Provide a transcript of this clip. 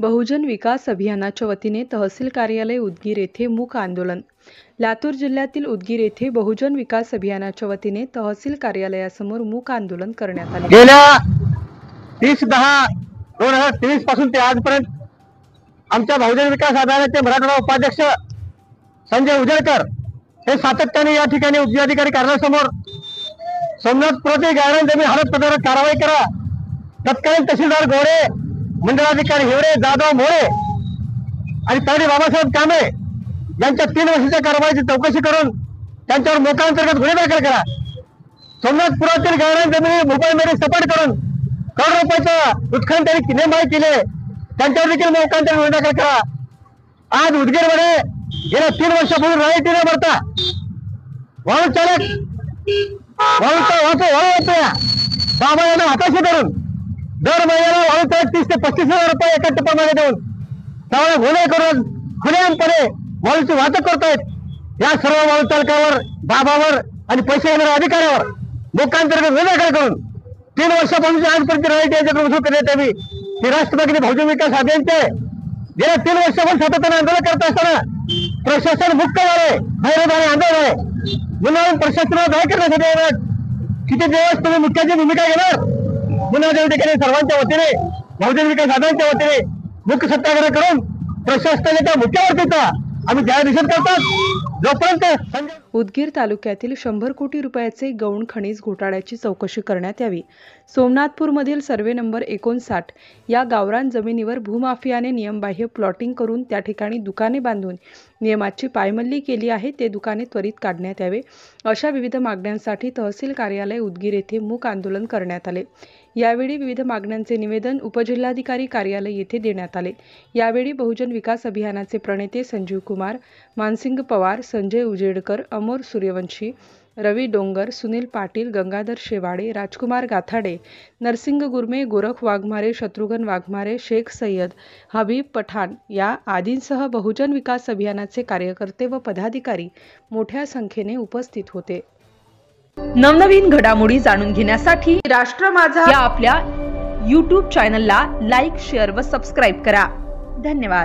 बहुजन विकास अभियानाच्या वतीने तहसील कार्यालय उदगीर येथे मूक आंदोलन। लातूर जिल्ह्यातील उदगीर येथे बहुजन विकास अभियानाच्या वतीने तहसील कार्यालयासमोर मूक आंदोलन करण्यात आले। गेल्या 30/10/2023 पासून ते आजपर्यंत आमच्या बहुजन विकास अभियानाचे मराठवाडा उपाध्यक्ष संजय उजेडकर हे सातत्याने या ठिकाणी उपजिल्हाधिकारी कार्यालयासमोर सोमनाथ पुरते गायरान जमीन हडप प्रकरणात कारवाई करा, तत्कालीन तहसीलदार गोरे, मंडलाधिकारी हिवरे, जाधव, मोरे आणि तहसीलदार बाबासाहेब कांबळे यांच्या 3 वर्षाच्या कारवाईची चौकशी करून त्यांच्यावर मोकाअंतर्गत गुन्हे दाखल करा। सोमनाथ पुरातील गायरान जमिनी मोबाईलमध्ये सपाट करून करोड रुपयाचा उत्खनन त्यांनी नेमबाजी केले, त्यांच्यावर देखील मोकाअंतर्गत गुन्हे दाखल करा। आज उदगीरमध्ये गेल्या 3 वर्षापूर्वी राईट न भरता वाहन चालक बाबा यांना हाताशी धरून दर महिन्याला वाहन चालक 30 ते 35,000 रुपये एका टप्प्यामध्ये देऊन त्यामुळे गुन्हे करून खुलेआमपणे वाहनाची वाहतूक करतायत। या सर्व वाहन चालकावर, बाबावर आणि पैसे घेणाऱ्या अधिकाऱ्यावर मोकाअंतर्गत गुन्हे दाखल करून 3 वर्षापासून आजपर्यंत राईट यांच्याकडून वसूल करण्यात यावी। ही राष्ट्रवादी बहुजन विकास अभियानचे गेल्या 3 वर्षापासून सातत्याने आंदोलन करत असताना प्रशासन मुक्त झाले, हैराण आणि आंदोलन आहे म्हणून प्रशासनाला जाहीर करण्यासाठी किती दिवस तुम्ही मुख्याची भूमिका घेणार पुन्हा त्या ठिकाणी सर्वांच्या वतीने बहुजन विकास अभियानाच्या वतीने मुख्य सत्याग्रह करून प्रशासनाच्या मुख्यावरतीचा आम्ही जाहीर निषेध करतात। जोपर्यंत उदगीर तालुक्यातील 100 कोटी रुपयाचे गौण खनिज घोटाळ्याची चौकशी करण्यात यावी। सोमनाथपूरमधील सर्वे नंबर 59 या गावरान जमिनीवर भूमाफियाने नियमबाह्य प्लॉटिंग करून त्या ठिकाणी दुकाने बांधून नियमाची पायमल्ली केली आहे, ते दुकाने त्वरित काढण्यात यावे। अशा विविध मागण्यांसाठी तहसील कार्यालय उदगीर येथे मूक आंदोलन करण्यात आले। यावेळी विविध मागण्यांचे निवेदन उपजिल्हाधिकारी कार्यालय येथे देण्यात आले। यावेळी बहुजन विकास अभियानाचे प्रणेते संजीव कुमार, मानसिंग पवार, संजय उजेडकर, अमोर सूर्यवंशी, रवी डोंगर, सुनील पाटील, गंगाधर शेवाडे, राजकुमार गाथाडे, नरसिंग गुरमे, गोरख वाघमारे, शत्रुघ्न वाघमारे, शेख सय्यद, हबीब पठाण या आदींसह बहुजन विकास अभियानाचे कार्यकर्ते व पदाधिकारी मोठ्या संख्येने उपस्थित होते। नवनवीन घडामोडी जाणून घेण्यासाठी राष्ट्र माझा या आपल्या YouTube चॅनलला लाईक, शेअर व सबस्क्राईब करा। धन्यवाद।